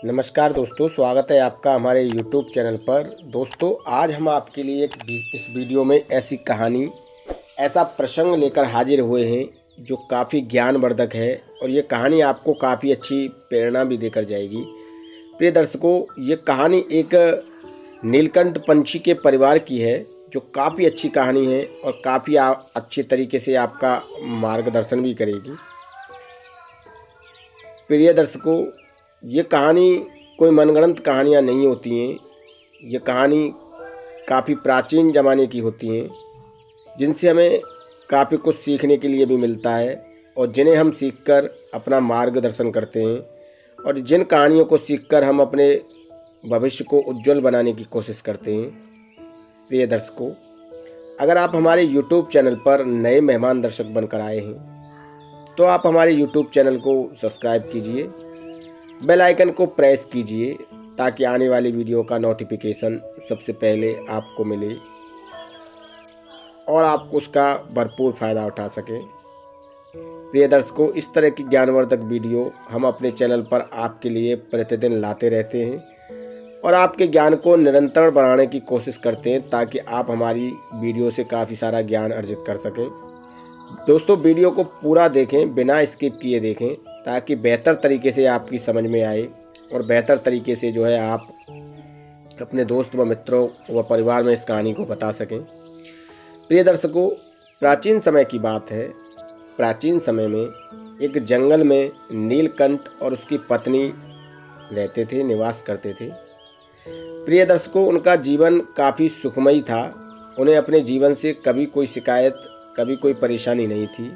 नमस्कार दोस्तों, स्वागत है आपका हमारे YouTube चैनल पर। दोस्तों, आज हम आपके लिए इस वीडियो में ऐसी कहानी, ऐसा प्रसंग लेकर हाजिर हुए हैं जो काफ़ी ज्ञानवर्धक है और ये कहानी आपको काफ़ी अच्छी प्रेरणा भी देकर जाएगी। प्रिय दर्शकों, ये कहानी एक नीलकंठ पंछी के परिवार की है जो काफ़ी अच्छी कहानी है और काफ़ी अच्छे तरीके से आपका मार्गदर्शन भी करेगी। प्रिय दर्शकों, ये कहानी कोई मनगढ़ंत कहानियाँ नहीं होती हैं। ये कहानी काफ़ी प्राचीन ज़माने की होती हैं, जिनसे हमें काफ़ी कुछ सीखने के लिए भी मिलता है और जिन्हें हम सीखकर अपना मार्गदर्शन करते हैं और जिन कहानियों को सीखकर हम अपने भविष्य को उज्जवल बनाने की कोशिश करते हैं। प्रिय दर्शकों, अगर आप हमारे YouTube चैनल पर नए मेहमान दर्शक बनकर आए हैं तो आप हमारे YouTube चैनल को सब्सक्राइब कीजिए, बेल आइकन को प्रेस कीजिए ताकि आने वाली वीडियो का नोटिफिकेशन सबसे पहले आपको मिले और आप उसका भरपूर फ़ायदा उठा सकें। प्रिय दर्शकों, इस तरह की ज्ञानवर्धक वीडियो हम अपने चैनल पर आपके लिए प्रतिदिन लाते रहते हैं और आपके ज्ञान को निरंतर बढ़ाने की कोशिश करते हैं ताकि आप हमारी वीडियो से काफ़ी सारा ज्ञान अर्जित कर सकें। दोस्तों, वीडियो को पूरा देखें, बिना स्किप किए देखें ताकि बेहतर तरीके से आपकी समझ में आए और बेहतर तरीके से जो है आप अपने दोस्त व मित्रों व परिवार में इस कहानी को बता सकें। प्रिय दर्शकों, प्राचीन समय की बात है। प्राचीन समय में एक जंगल में नीलकंठ और उसकी पत्नी रहते थे, निवास करते थे। प्रिय दर्शकों, उनका जीवन काफ़ी सुखमयी था। उन्हें अपने जीवन से कभी कोई शिकायत, कभी कोई परेशानी नहीं थी।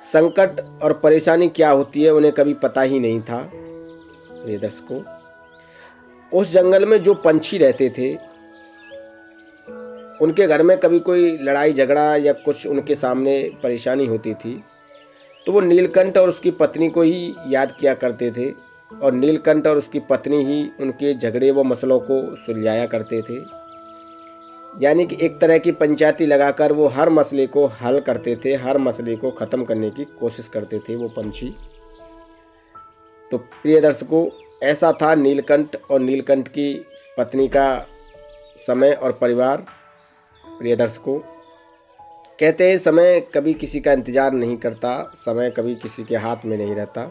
संकट और परेशानी क्या होती है उन्हें कभी पता ही नहीं था। प्रिय दर्शकों, उस जंगल में जो पंछी रहते थे उनके घर में कभी कोई लड़ाई झगड़ा या कुछ उनके सामने परेशानी होती थी तो वो नीलकंठ और उसकी पत्नी को ही याद किया करते थे और नीलकंठ और उसकी पत्नी ही उनके झगड़े व मसलों को सुलझाया करते थे। यानी कि एक तरह की पंचायती लगाकर वो हर मसले को हल करते थे, हर मसले को ख़त्म करने की कोशिश करते थे वो पंछी। तो प्रिय दर्शकों, ऐसा था नीलकंठ और नीलकंठ की पत्नी का समय और परिवार। प्रिय दर्शकों, कहते हैं समय कभी किसी का इंतज़ार नहीं करता, समय कभी किसी के हाथ में नहीं रहता।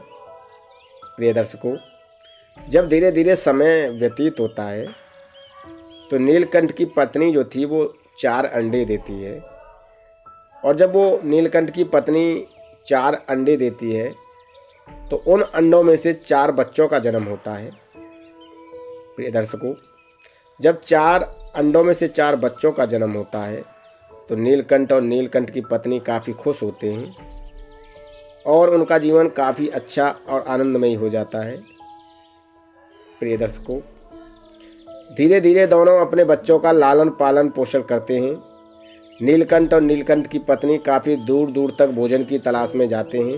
प्रिय दर्शकों, जब धीरे धीरे समय व्यतीत होता है तो नीलकंठ की पत्नी जो थी वो 4 अंडे देती है और जब वो नीलकंठ की पत्नी 4 अंडे देती है तो उन अंडों में से 4 बच्चों का जन्म होता है। प्रिय दर्शकों, जब 4 अंडों में से 4 बच्चों का जन्म होता है तो नीलकंठ और नीलकंठ की पत्नी काफ़ी खुश होते हैं और उनका जीवन काफ़ी अच्छा और आनंदमयी हो जाता है। प्रिय दर्शकों, धीरे धीरे दोनों अपने बच्चों का लालन पालन पोषण करते हैं। नीलकंठ और नीलकंठ की पत्नी काफ़ी दूर दूर तक भोजन की तलाश में जाते हैं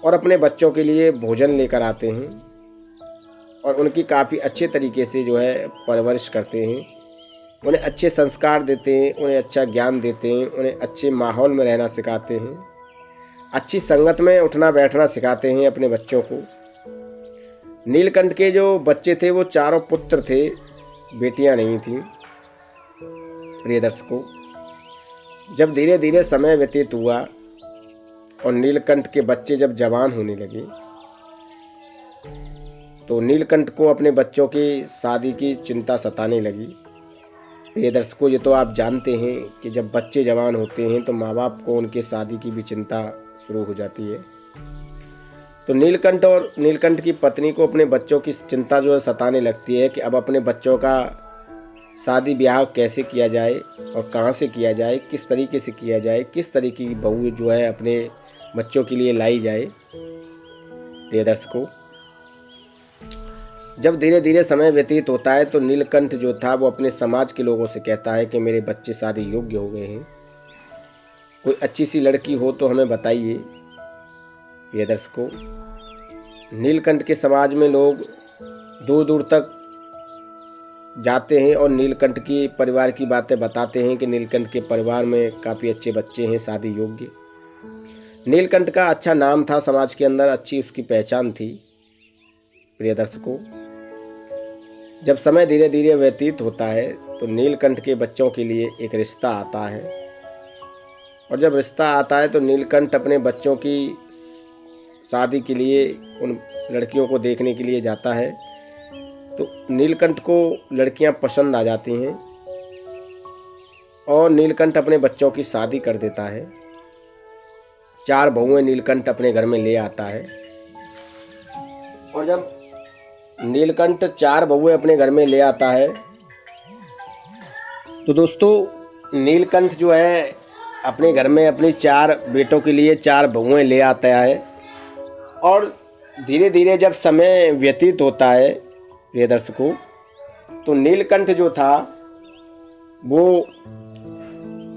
और अपने बच्चों के लिए भोजन लेकर आते हैं और उनकी काफ़ी अच्छे तरीके से जो है परवरिश करते हैं। उन्हें अच्छे संस्कार देते हैं, उन्हें अच्छा ज्ञान देते हैं, उन्हें अच्छे माहौल में रहना सिखाते हैं, अच्छी संगत में उठना बैठना सिखाते हैं अपने बच्चों को। नीलकंठ के जो बच्चे थे वो चारों पुत्र थे, बेटियां नहीं थीं। प्रिय दर्शकों, जब धीरे धीरे समय व्यतीत हुआ और नीलकंठ के बच्चे जब जवान होने लगे तो नीलकंठ को अपने बच्चों की शादी की चिंता सताने लगी। प्रिय दर्शकों, ये तो आप जानते हैं कि जब बच्चे जवान होते हैं तो माँ बाप को उनके शादी की भी चिंता शुरू हो जाती है। तो नीलकंठ और नीलकंठ की पत्नी को अपने बच्चों की चिंता जो है सताने लगती है कि अब अपने बच्चों का शादी ब्याह कैसे किया जाए और कहाँ से किया जाए, किस तरीके से किया जाए, किस तरीके की बहू जो है अपने बच्चों के लिए लाई जाए। प्रिय दर्शकों, जब धीरे धीरे समय व्यतीत होता है तो नीलकंठ जो था वो अपने समाज के लोगों से कहता है कि मेरे बच्चे शादी योग्य हो गए हैं, कोई अच्छी सी लड़की हो तो हमें बताइए। प्रिय दर्शकों, नीलकंठ के समाज में लोग दूर दूर तक जाते हैं और नीलकंठ की परिवार की बातें बताते हैं कि नीलकंठ के परिवार में काफ़ी अच्छे बच्चे हैं, शादी योग्य। नीलकंठ का अच्छा नाम था समाज के अंदर, अच्छी उसकी पहचान थी। प्रिय दर्शकों, जब समय धीरे धीरे व्यतीत होता है तो नीलकंठ के बच्चों के लिए एक रिश्ता आता है, और जब रिश्ता आता है तो नीलकंठ अपने बच्चों की शादी के लिए उन लड़कियों को देखने के लिए जाता है। तो नीलकंठ को लड़कियां पसंद आ जाती हैं और नीलकंठ अपने बच्चों की शादी कर देता है। 4 बहुएं नीलकंठ अपने घर में ले आता है, और जब नीलकंठ 4 बहुएं अपने घर में ले आता है तो दोस्तों नीलकंठ जो है अपने घर में अपनी 4 बेटों के लिए 4 बहुएं ले आता है। और धीरे धीरे जब समय व्यतीत होता है प्रिय दर्शकों, तो नीलकंठ जो था वो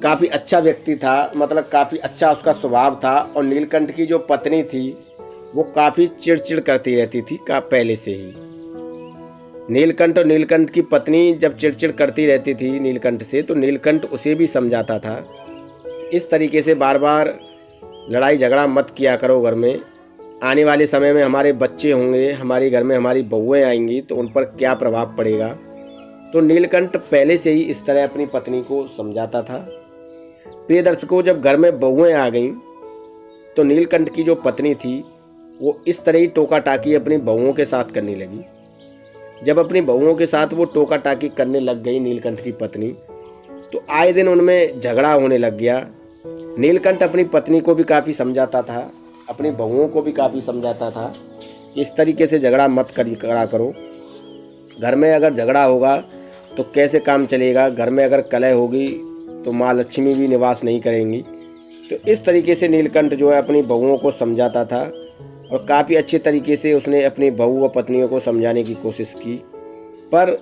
काफ़ी अच्छा व्यक्ति था, मतलब काफ़ी अच्छा उसका स्वभाव था। और नीलकंठ की जो पत्नी थी वो काफ़ी चिड़चिड़ करती रहती थी पहले से ही। नीलकंठ और नीलकंठ की पत्नी जब चिड़चिड़ करती रहती थी नीलकंठ से, तो नीलकंठ उसे भी समझाता था इस तरीके से बार बार लड़ाई झगड़ा मत किया करो घर में। आने वाले समय में हमारे बच्चे होंगे, हमारे घर में हमारी बहुएं आएंगी तो उन पर क्या प्रभाव पड़ेगा। तो नीलकंठ पहले से ही इस तरह अपनी पत्नी को समझाता था। प्रिय दर्शकों, जब घर में बहुएं आ गईं तो नीलकंठ की जो पत्नी थी वो इस तरह ही टोका टाकी अपनी बहुओं के साथ करने लगी। जब अपनी बहुओं के साथ वो टोका टाकी करने लग गई नीलकंठ की पत्नी, तो आए दिन उनमें झगड़ा होने लग गया। नीलकंठ अपनी पत्नी को भी काफ़ी समझाता था, अपनी बहुओं को भी काफ़ी समझाता था कि इस तरीके से झगड़ा मत करा करो। घर में अगर झगड़ा होगा तो कैसे काम चलेगा, घर में अगर कलह होगी तो माँ लक्ष्मी भी निवास नहीं करेंगी। तो इस तरीके से नीलकंठ जो है अपनी बहुओं को समझाता था, और काफ़ी अच्छे तरीके से उसने अपनी बहू व पत्नियों को समझाने की कोशिश की, पर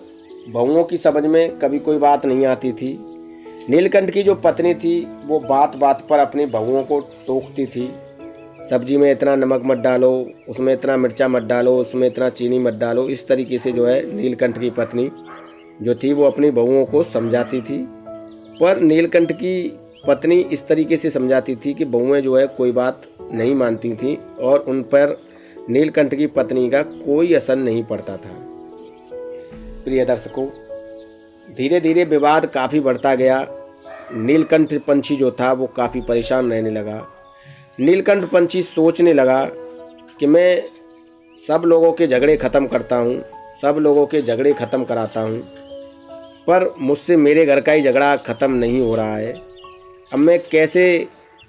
बहुओं की समझ में कभी कोई बात नहीं आती थी। नीलकंठ की जो पत्नी थी वो बात बात पर अपनी बहुओं को टोकती थी। सब्जी में इतना नमक मत डालो, उसमें इतना मिर्चा मत डालो, उसमें इतना चीनी मत डालो। इस तरीके से जो है नीलकंठ की पत्नी जो थी वो अपनी बहुओं को समझाती थी, पर नीलकंठ की पत्नी इस तरीके से समझाती थी कि बहुएं जो है कोई बात नहीं मानती थी और उन पर नीलकंठ की पत्नी का कोई असर नहीं पड़ता था। प्रिय दर्शकों, धीरे धीरे विवाद काफ़ी बढ़ता गया। नीलकंठ पंछी जो था वो काफ़ी परेशान रहने लगा। नीलकंठ पंछी सोचने लगा कि मैं सब लोगों के झगड़े ख़त्म करता हूँ, सब लोगों के झगड़े ख़त्म कराता हूँ, पर मुझसे मेरे घर का ही झगड़ा ख़त्म नहीं हो रहा है। अब मैं कैसे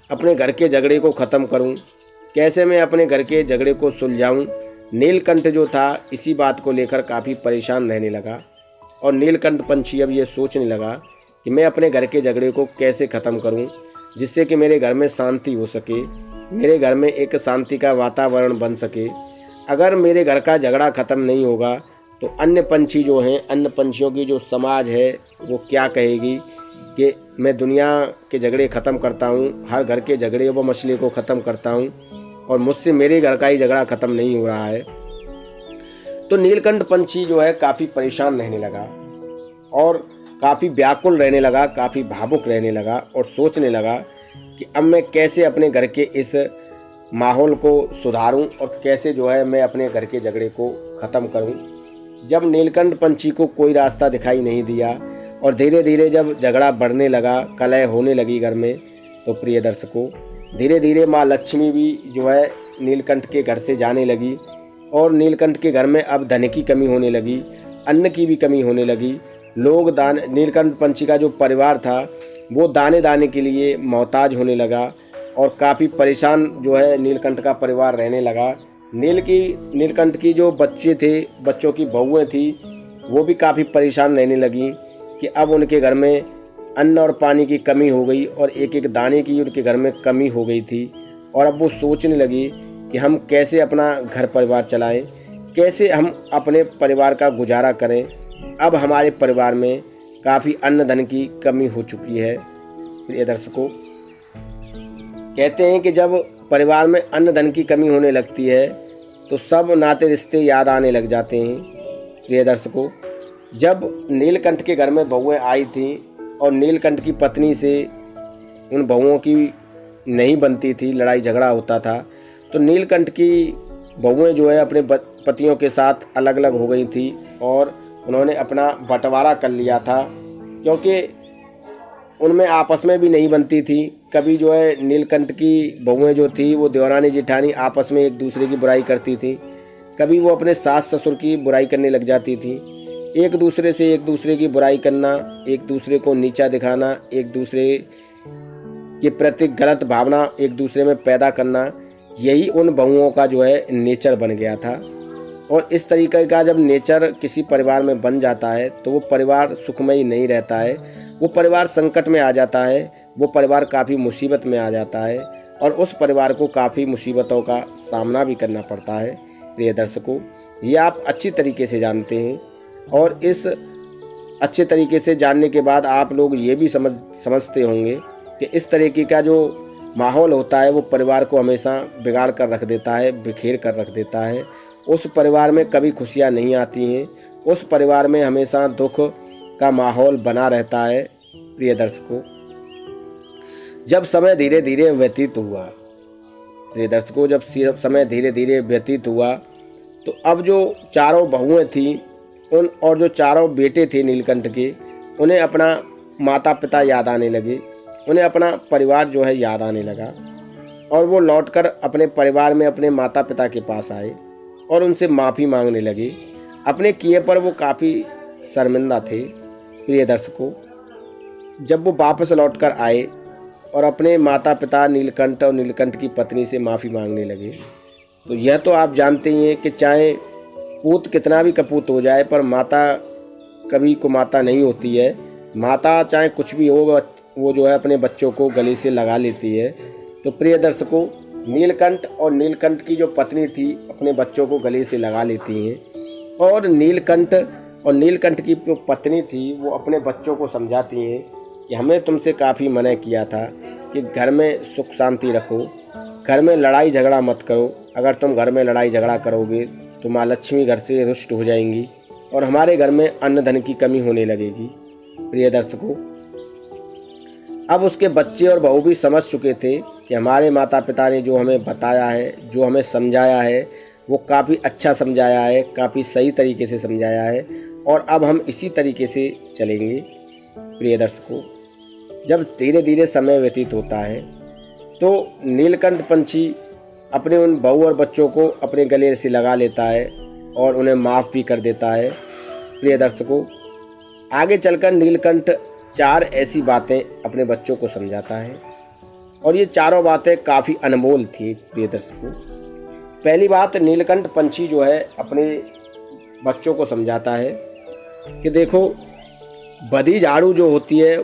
अपने घर के झगड़े को ख़त्म करूं, कैसे मैं अपने घर के झगड़े को सुलझाऊं। नीलकंठ जो था इसी बात को लेकर काफ़ी परेशान रहने लगा, और नीलकंठ पंछी अब ये सोचने लगा कि मैं अपने घर के झगड़े को कैसे ख़त्म करूं जिससे कि मेरे घर में शांति हो सके, मेरे घर में एक शांति का वातावरण बन सके। अगर मेरे घर का झगड़ा ख़त्म नहीं होगा तो अन्य पंछी जो हैं, अन्य पंछियों की जो समाज है वो क्या कहेगी कि मैं दुनिया के झगड़े ख़त्म करता हूँ, हर घर के झगड़े व मसले को ख़त्म करता हूँ, और मुझसे मेरे घर का ही झगड़ा ख़त्म नहीं हो रहा है। तो नीलकंठ पंछी जो है काफ़ी परेशान रहने लगा और काफ़ी व्याकुल रहने लगा, काफ़ी भावुक रहने लगा, और सोचने लगा कि अब मैं कैसे अपने घर के इस माहौल को सुधारूं और कैसे जो है मैं अपने घर के झगड़े को ख़त्म करूं। जब नीलकंठ पंछी को कोई रास्ता दिखाई नहीं दिया और धीरे धीरे जब झगड़ा बढ़ने लगा, कलह होने लगी घर में, तो प्रिय दर्शकों धीरे धीरे माँ लक्ष्मी भी जो है नीलकंठ के घर से जाने लगी, और नीलकंठ के घर में अब धन की कमी होने लगी, अन्न की भी कमी होने लगी। लोग नीलकंठ पंछी का जो परिवार था वो दाने दाने के लिए मोहताज होने लगा, और काफ़ी परेशान जो है नीलकंठ का परिवार रहने लगा। नीलकंठ की जो बच्चे थे, बच्चों की बहुएं थी, वो भी काफ़ी परेशान रहने लगी कि अब उनके घर में अन्न और पानी की कमी हो गई, और एक एक दाने की उनके घर में कमी हो गई थी। और अब वो सोचने लगी कि हम कैसे अपना घर परिवार चलाएं, कैसे हम अपने परिवार का गुजारा करें। अब हमारे परिवार में काफ़ी अन्न धन की कमी हो चुकी है। प्रिय दर्शकों, कहते हैं कि जब परिवार में अन्न धन की कमी होने लगती है तो सब नाते रिश्ते याद आने लग जाते हैं। प्रिय दर्शकों, जब नीलकंठ के घर में बहुएं आई थीं और नीलकंठ की पत्नी से उन बहुओं की नहीं बनती थी, लड़ाई झगड़ा होता था, तो नीलकंठ की बहुएं जो है अपने पतियों के साथ अलग अलग हो गई थी और उन्होंने अपना बंटवारा कर लिया था, क्योंकि उनमें आपस में भी नहीं बनती थी। कभी जो है नीलकंठ की बहुएं जो थी वो देवरानी जेठानी आपस में एक दूसरे की बुराई करती थी, कभी वो अपने सास ससुर की बुराई करने लग जाती थी। एक दूसरे से एक दूसरे की बुराई करना, एक दूसरे को नीचा दिखाना, एक दूसरे के प्रति गलत भावना एक दूसरे में पैदा करना, यही उन बहुओं का जो है नेचर बन गया था। और इस तरीके का जब नेचर किसी परिवार में बन जाता है तो वो परिवार सुखमय नहीं रहता है, वो परिवार संकट में आ जाता है, वो परिवार काफ़ी मुसीबत में आ जाता है और उस परिवार को काफ़ी मुसीबतों का सामना भी करना पड़ता है। प्रिय दर्शकों, ये आप अच्छी तरीके से जानते हैं और इस अच्छे तरीके से जानने के बाद आप लोग ये भी समझते होंगे कि इस तरीके का जो माहौल होता है वो परिवार को हमेशा बिगाड़ कर रख देता है, बिखेर कर रख देता है। उस परिवार में कभी खुशियाँ नहीं आती हैं, उस परिवार में हमेशा दुख का माहौल बना रहता है। प्रिय दर्शकों, जब समय धीरे धीरे व्यतीत हुआ, प्रिय दर्शकों जब समय धीरे धीरे व्यतीत हुआ तो अब जो चारों बहुएं थीं उन और जो चारों बेटे थे नीलकंठ के, उन्हें अपना माता पिता याद आने लगे, उन्हें अपना परिवार जो है याद आने लगा और वो लौटकर अपने परिवार में अपने माता पिता के पास आए और उनसे माफ़ी मांगने लगे। अपने किए पर वो काफ़ी शर्मिंदा थे। प्रिय दर्शकों, जब वो वापस लौटकर आए और अपने माता पिता नीलकंठ और नीलकंठ की पत्नी से माफ़ी मांगने लगे, तो यह तो आप जानते ही हैं कि चाहे पूत कितना भी कपूत हो जाए पर माता कभी को माता नहीं होती है। माता चाहे कुछ भी हो वो जो है अपने बच्चों को गले से लगा लेती है। तो प्रिय दर्शकों, नीलकंठ और नीलकंठ की जो पत्नी थी अपने बच्चों को गले से लगा लेती हैं और नीलकंठ की जो पत्नी थी वो अपने बच्चों को समझाती हैं कि हमें तुमसे काफ़ी मना किया था कि घर में सुख शांति रखो, घर में लड़ाई झगड़ा मत करो। अगर तुम घर में लड़ाई झगड़ा करोगे तो माँ लक्ष्मी घर से रुष्ट हो जाएंगी और हमारे घर में अन्न धन की कमी होने लगेगी। प्रिय दर्शकों, अब उसके बच्चे और बहू भी समझ चुके थे कि हमारे माता पिता ने जो हमें बताया है, जो हमें समझाया है, वो काफ़ी अच्छा समझाया है, काफ़ी सही तरीके से समझाया है और अब हम इसी तरीके से चलेंगे। प्रिय दर्शकों, जब धीरे धीरे समय व्यतीत होता है तो नीलकंठ पंछी अपने उन बहू और बच्चों को अपने गले से लगा लेता है और उन्हें माफ़ भी कर देता है। प्रिय दर्शकों, आगे चलकर नीलकंठ 4 ऐसी बातें अपने बच्चों को समझाता है और ये चारों बातें काफ़ी अनमोल थी। प्रिय दर्शकों, पहली बात, नीलकंठ पंछी जो है अपने बच्चों को समझाता है कि देखो, बधी झाड़ू जो होती है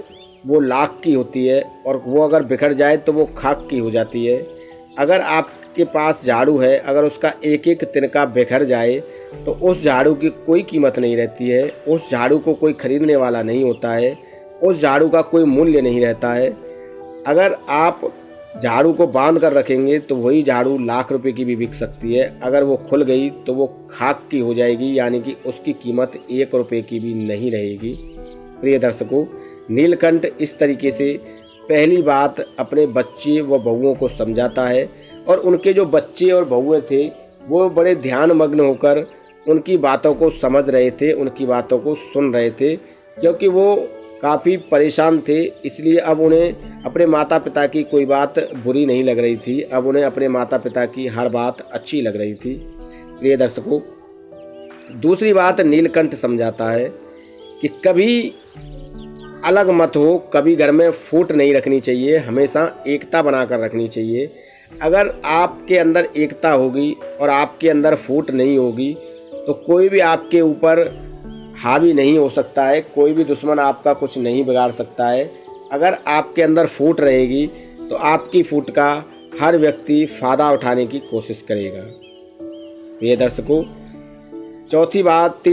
वो लाख की होती है और वो अगर बिखर जाए तो वो खाक की हो जाती है। अगर आपके पास झाड़ू है, अगर उसका एक एक तिनका बिखर जाए तो उस झाड़ू की कोई कीमत नहीं रहती है, उस झाड़ू को कोई खरीदने वाला नहीं होता है, उस झाड़ू का कोई मूल्य नहीं रहता है। अगर आप झाड़ू को बांध कर रखेंगे तो वही झाड़ू लाख रुपए की भी बिक सकती है, अगर वो खुल गई तो वो खाक की हो जाएगी, यानी कि उसकी कीमत 1 रुपये की भी नहीं रहेगी। प्रिय दर्शकों, नीलकंठ इस तरीके से पहली बात अपने बच्चे व बहुओं को समझाता है और उनके जो बच्चे और बहुएं थे वो बड़े ध्यान मग्न होकर उनकी बातों को समझ रहे थे, उनकी बातों को सुन रहे थे, क्योंकि वो काफ़ी परेशान थे। इसलिए अब उन्हें अपने माता पिता की कोई बात बुरी नहीं लग रही थी, अब उन्हें अपने माता पिता की हर बात अच्छी लग रही थी। प्रिय दर्शकों, दूसरी बात नीलकंठ समझाता है कि कभी अलग मत हो, कभी घर में फूट नहीं रखनी चाहिए, हमेशा एकता बनाकर रखनी चाहिए। अगर आपके अंदर एकता होगी और आपके अंदर फूट नहीं होगी तो कोई भी आपके ऊपर हावी नहीं हो सकता है, कोई भी दुश्मन आपका कुछ नहीं बिगाड़ सकता है। अगर आपके अंदर फूट रहेगी तो आपकी फूट का हर व्यक्ति फ़ायदा उठाने की कोशिश करेगा। ये दर्शकों, चौथी बात,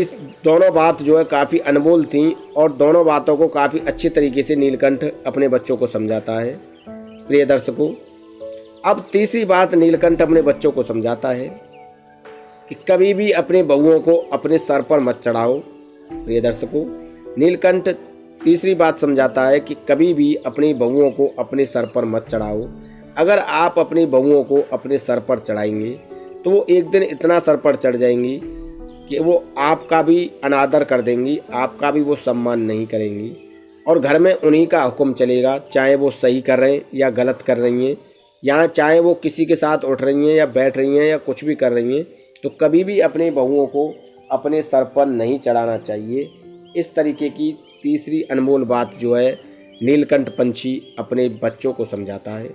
दोनों बात जो है काफ़ी अनमोल थी और दोनों बातों को काफ़ी अच्छे तरीके से नीलकंठ अपने बच्चों को समझाता है। प्रिय दर्शकों, अब तीसरी बात नीलकंठ अपने बच्चों को समझाता है कि कभी भी अपने बहुओं को अपने सर पर मत चढ़ाओ। प्रिय दर्शकों, नीलकंठ तीसरी बात समझाता है कि कभी भी अपनी बहुओं को अपने सर पर मत चढ़ाओ। अगर आप अपनी बहुओं को अपने सर पर चढ़ाएंगे तो वो एक दिन इतना सर पर चढ़ जाएंगी कि वो आपका भी अनादर कर देंगी, आपका भी वो सम्मान नहीं करेंगी और घर में उन्हीं का हुक्म चलेगा, चाहे वो सही कर रहे हैं या गलत कर रही हैं, या चाहे वो किसी के साथ उठ रही हैं या बैठ रही हैं या कुछ भी कर रही हैं। तो कभी भी अपनी बहुओं को अपने सर पर नहीं चढ़ाना चाहिए। इस तरीके की तीसरी अनमोल बात जो है नीलकंठ पंछी अपने बच्चों को समझाता है।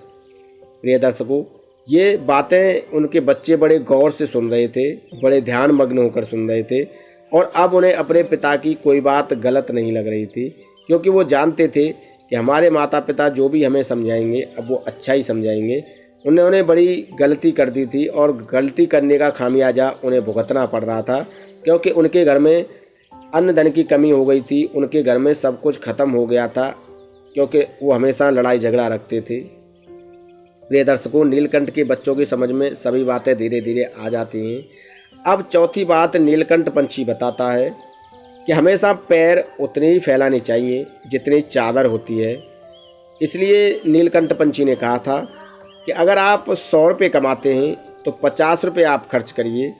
प्रिय दर्शकों, ये बातें उनके बच्चे बड़े गौर से सुन रहे थे, बड़े ध्यान मग्न होकर सुन रहे थे और अब उन्हें अपने पिता की कोई बात गलत नहीं लग रही थी, क्योंकि वो जानते थे कि हमारे माता पिता जो भी हमें समझाएंगे अब वो अच्छा ही समझाएंगे। उन्होंने बड़ी गलती कर दी थी और गलती करने का खामियाजा उन्हें भुगतना पड़ रहा था, क्योंकि उनके घर में अन्न धन की कमी हो गई थी, उनके घर में सब कुछ ख़त्म हो गया था, क्योंकि वो हमेशा लड़ाई झगड़ा रखते थे। प्रिय दर्शकों, नीलकंठ के बच्चों की समझ में सभी बातें धीरे धीरे आ जाती हैं। अब चौथी बात नीलकंठ पंछी बताता है कि हमेशा पैर उतने ही फैलाने चाहिए जितनी चादर होती है। इसलिए नीलकंठ पंछी ने कहा था कि अगर आप 100 रुपये कमाते हैं तो 50 रुपये आप खर्च करिए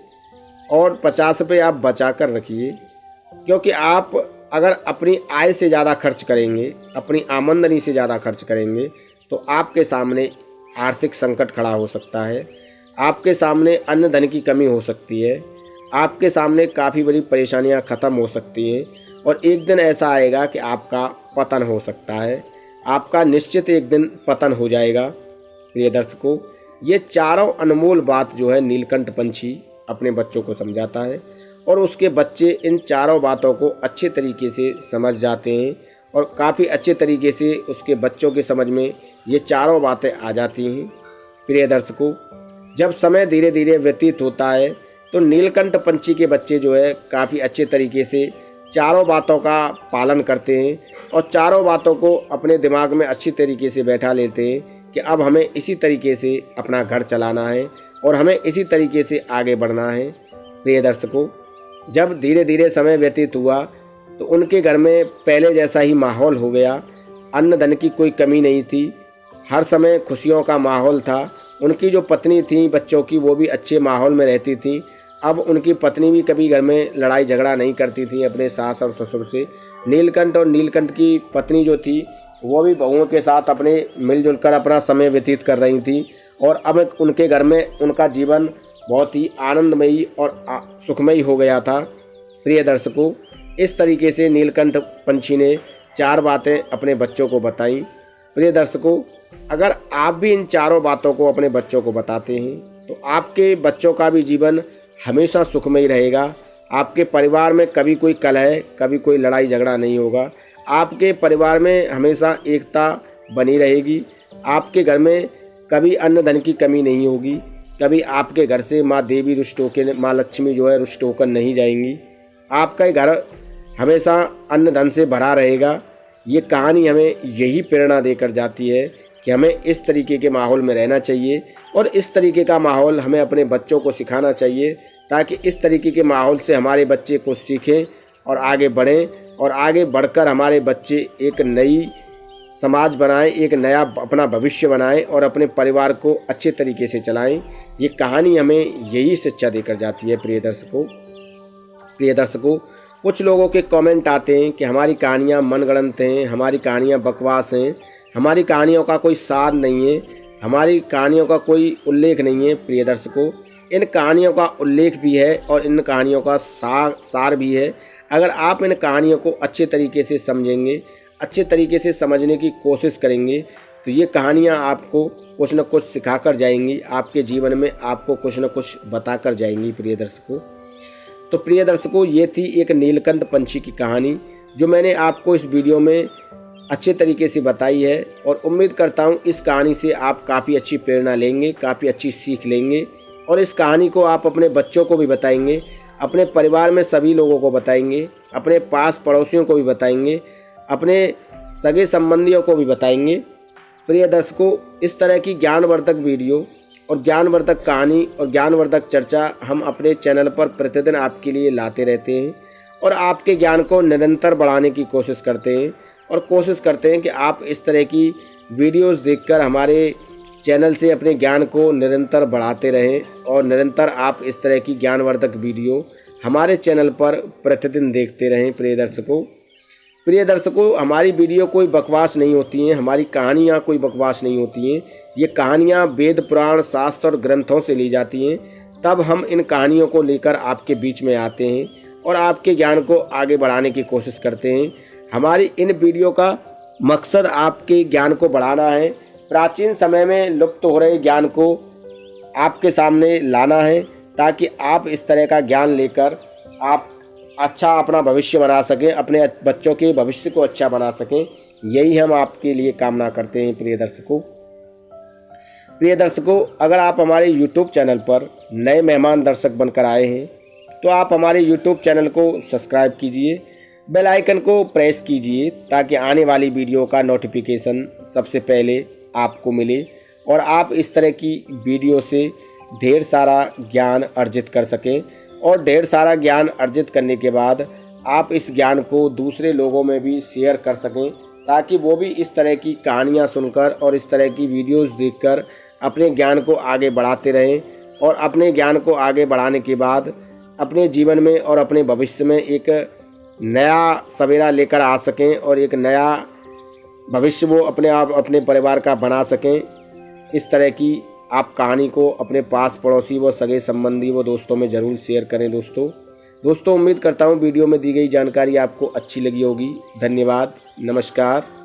और 50 रुपये आप बचा कर रखिए, क्योंकि आप अगर अपनी आय से ज़्यादा खर्च करेंगे, अपनी आमदनी से ज़्यादा खर्च करेंगे तो आपके सामने आर्थिक संकट खड़ा हो सकता है, आपके सामने अन्न धन की कमी हो सकती है, आपके सामने काफ़ी बड़ी परेशानियां ख़त्म हो सकती हैं और एक दिन ऐसा आएगा कि आपका पतन हो सकता है, आपका निश्चित एक दिन पतन हो जाएगा। प्रिय दर्शकों, ये चारों अनमोल बात जो है नीलकंठ पंछी अपने बच्चों को समझाता है और उसके बच्चे इन चारों बातों को अच्छे तरीके से समझ जाते हैं और काफ़ी अच्छे तरीके से उसके बच्चों के समझ में ये चारों बातें आ जाती हैं। प्रिय दर्शकों, जब समय धीरे धीरे व्यतीत होता है तो नीलकंठ पंछी के बच्चे जो है काफ़ी अच्छे तरीके से चारों बातों का पालन करते हैं और चारों बातों को अपने दिमाग में अच्छी तरीके से बैठा लेते हैं कि अब हमें इसी तरीके से अपना घर चलाना है और हमें इसी तरीके से आगे बढ़ना है। प्रिय दर्शकों, जब धीरे धीरे समय व्यतीत हुआ तो उनके घर में पहले जैसा ही माहौल हो गया, अन्न धन की कोई कमी नहीं थी, हर समय खुशियों का माहौल था। उनकी जो पत्नी थी बच्चों की, वो भी अच्छे माहौल में रहती थी। अब उनकी पत्नी भी कभी घर में लड़ाई झगड़ा नहीं करती थी अपने सास और ससुर से। नीलकंठ और नीलकंठ की पत्नी जो थी वो भी बहुओं के साथ अपने मिलजुल कर अपना समय व्यतीत कर रही थी और अब उनके घर में उनका जीवन बहुत ही आनंदमयी और सुखमयी हो गया था। प्रिय दर्शकों, इस तरीके से नीलकंठ पंछी ने 4 बातें अपने बच्चों को बताई। प्रिय दर्शकों, अगर आप भी इन चारों बातों को अपने बच्चों को बताते हैं तो आपके बच्चों का भी जीवन हमेशा सुखमय रहेगा। आपके परिवार में कभी कोई कलह, कभी कोई लड़ाई झगड़ा नहीं होगा। आपके परिवार में हमेशा एकता बनी रहेगी। आपके घर में कभी अन्न धन की कमी नहीं होगी। कभी आपके घर से माँ देवी रुष्ट होकर, माँ लक्ष्मी जो है रुष्ट होकर नहीं जाएंगी। आपका घर हमेशा अन्न धन से भरा रहेगा। ये कहानी हमें यही प्रेरणा देकर जाती है कि हमें इस तरीके के माहौल में रहना चाहिए और इस तरीके का माहौल हमें अपने बच्चों को सिखाना चाहिए, ताकि इस तरीके के माहौल से हमारे बच्चे कुछ सीखें और आगे बढ़ें और आगे बढ़कर हमारे बच्चे एक नई समाज बनाएं, एक नया अपना भविष्य बनाएं और अपने परिवार को अच्छे तरीके से चलाएं। ये कहानी हमें यही शिक्षा देकर जाती है। प्रिय दर्शकों, कुछ लोगों के कमेंट आते हैं कि हमारी कहानियाँ मनगढ़ंत हैं, हमारी कहानियाँ बकवास हैं, हमारी कहानियों का कोई सार नहीं है, हमारी कहानियों का कोई उल्लेख नहीं है। प्रिय दर्शकों, इन कहानियों का उल्लेख भी है और इन कहानियों का सार भी है। अगर आप इन कहानियों को अच्छे तरीके से समझेंगे, अच्छे तरीके से समझने की कोशिश करेंगे तो ये कहानियाँ आपको कुछ न कुछ सिखा कर जाएंगी, आपके जीवन में आपको कुछ न कुछ बता कर जाएंगी। प्रिय दर्शकों, तो प्रिय दर्शकों, ये थी एक नीलकंठ पंछी की कहानी जो मैंने आपको इस वीडियो में अच्छे तरीके से बताई है और उम्मीद करता हूँ इस कहानी से आप काफ़ी अच्छी प्रेरणा लेंगे, काफ़ी अच्छी सीख लेंगे और इस कहानी को आप अपने बच्चों को भी बताएंगे, अपने परिवार में सभी लोगों को बताएंगे, अपने पास पड़ोसियों को भी बताएंगे, अपने सगे संबंधियों को भी बताएंगे। प्रिय दर्शकों, इस तरह की ज्ञानवर्धक वीडियो और ज्ञानवर्धक कहानी और ज्ञानवर्धक चर्चा हम अपने चैनल पर प्रतिदिन आपके लिए लाते रहते हैं और आपके ज्ञान को निरंतर बढ़ाने की कोशिश करते हैं और कोशिश करते हैं कि आप इस तरह की वीडियोस देखकर हमारे चैनल से अपने ज्ञान को निरंतर बढ़ाते रहें और निरंतर आप इस तरह की ज्ञानवर्धक वीडियो हमारे चैनल पर प्रतिदिन देखते रहें। प्रिय दर्शकों, हमारी वीडियो कोई बकवास नहीं होती हैं, हमारी कहानियाँ कोई बकवास नहीं होती हैं। ये कहानियाँ वेद पुराण शास्त्र और ग्रंथों से ली जाती हैं। तब हम इन कहानियों को लेकर आपके बीच में आते हैं और आपके ज्ञान को आगे बढ़ाने की कोशिश करते हैं। हमारी इन वीडियो का मकसद आपके ज्ञान को बढ़ाना है, प्राचीन समय में लुप्त हो रहे ज्ञान को आपके सामने लाना है, ताकि आप इस तरह का ज्ञान लेकर आप अच्छा अपना भविष्य बना सकें, अपने बच्चों के भविष्य को अच्छा बना सकें। यही हम आपके लिए कामना करते हैं। प्रिय दर्शकों, अगर आप हमारे YouTube चैनल पर नए मेहमान दर्शक बनकर आए हैं तो आप हमारे YouTube चैनल को सब्सक्राइब कीजिए, बेल आइकन को प्रेस कीजिए, ताकि आने वाली वीडियो का नोटिफिकेशन सबसे पहले आपको मिले और आप इस तरह की वीडियो से ढेर सारा ज्ञान अर्जित कर सकें। और ढेर सारा ज्ञान अर्जित करने के बाद आप इस ज्ञान को दूसरे लोगों में भी शेयर कर सकें, ताकि वो भी इस तरह की कहानियाँ सुनकर और इस तरह की वीडियोस देखकर अपने ज्ञान को आगे बढ़ाते रहें और अपने ज्ञान को आगे बढ़ाने के बाद अपने जीवन में और अपने भविष्य में एक नया सवेरा लेकर आ सकें और एक नया भविष्य वो अपने आप अपने परिवार का बना सकें। इस तरह की आप कहानी को अपने पास पड़ोसी व सगे संबंधी व दोस्तों में ज़रूर शेयर करें। दोस्तों उम्मीद करता हूँ वीडियो में दी गई जानकारी आपको अच्छी लगी होगी। धन्यवाद। नमस्कार।